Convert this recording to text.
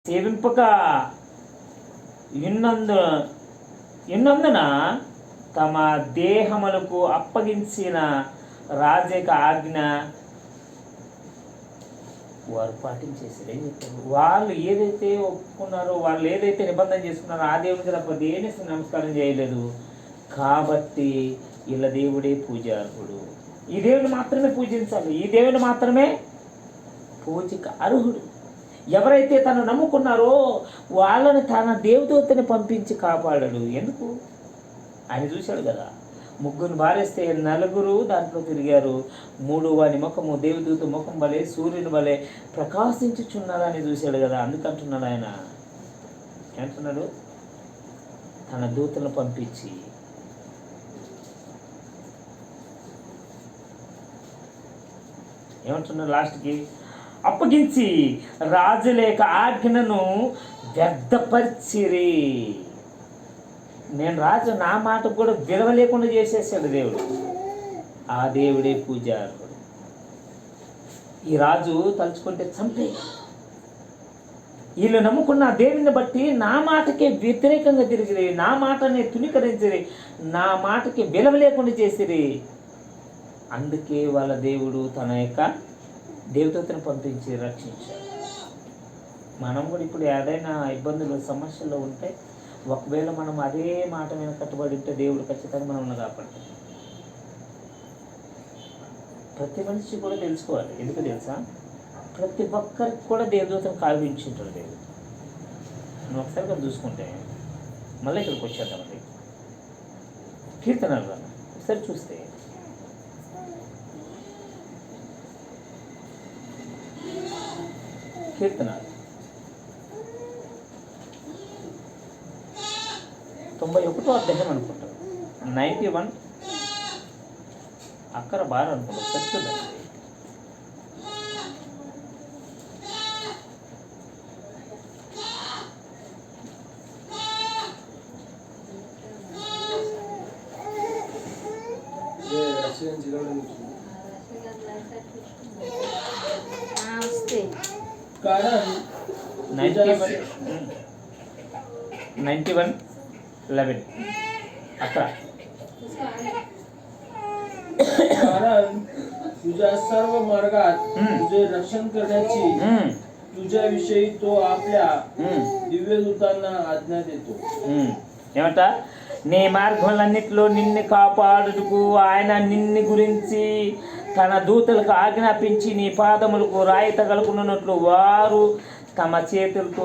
సేవింపక ఉన్నందున తమ దేహములకు అప్పగించిన రాజక ఆజ్ఞ వారు పాటించేసారు. ఏం చెప్పారు? వాళ్ళు ఏదైతే ఒప్పుకున్నారో, వాళ్ళు ఏదైతే నిబంధన చేసుకున్నారో ఆ దేవునికి తప్ప దేని నమస్కారం చేయలేదు. కాబట్టి వీళ్ళ దేవుడే పూజార్హుడు. ఈ దేవుని మాత్రమే పూజించాలి, ఈ దేవుని మాత్రమే పూజకి అర్హుడు. ఎవరైతే తను నమ్ముకున్నారో వాళ్ళని తన దేవదూతని పంపించి కాపాడాడు. ఎందుకు? ఆయన చూశాడు కదా, ముగ్గురు భార్యస్తే నలుగురు దాంట్లో తిరిగారు. మూడు వాని ముఖము దేవదూత ముఖం వలె సూర్యుని వలె ప్రకాశించుచున్నదని చూశాడు కదా. అందుకంటున్నాడు ఆయన, ఏమంటున్నాడు? తన దూతలను పంపించి ఏమంటున్నాడు లాస్ట్కి? అప్పగించి రాజులేక ఆజ్ఞను వ్యర్థపరిచిరి. నేను రాజు నా మాట కూడా విలువ లేకుండా చేసేసాడు దేవుడు. ఆ దేవుడే పూజార్హుడు. ఈ రాజు తలుచుకుంటే చంపే. వీళ్ళు నమ్ముకున్న దేవుని బట్టి నా మాటకే వ్యతిరేకంగా తిరిగిరి, నా మాటని తుణీకరించిరి, నా మాటకి విలువ లేకుండా చేసిరి. అందుకే వాళ్ళ దేవుడు తన యొక్క దేవదూతను పంపించి రక్షించాడు. మనం కూడా ఇప్పుడు ఏదైనా ఇబ్బందులు సమస్యల్లో ఉంటే ఒకవేళ మనం అదే మాట మీద కట్టుబడి ఉంటే దేవుడు ఖచ్చితంగా మనం కాపాడతాడు. ప్రతి మనిషి కూడా తెలుసుకోవాలి. ఎందుకు తెలుసా? ప్రతి ఒక్కరికి కూడా దేవదూతను కావించుంటాడు దేవుడు. నువ్వు ఒకసారి కూడా చూసుకుంటే మళ్ళీ ఇక్కడికి వచ్చేద్దామండి. కీర్తనలు ఒకసారి చూస్తే కీర్తనాలు 91వ అధ్యాయం అనుకుంటారు, 91 అక్కర బాగా అనుకుంటారు. చెప్తుందండి. कारण 91:11 अकरा. कारण तुझ्या सर्व मार्गात तुझे रक्षण करण्याची तुझ्याविषयी तो आपल्या दिव्यदूतांना आज्ञा देतो. ఏమంట? నీ మార్గములన్నిటిలో నిన్ను కాపాడుటకు ఆయన నిన్ను గురించి తన దూతలకు ఆజ్ఞాపించి నీ పాదములకు రాయి తగలకున్నట్లు వారు తమ చేతులతో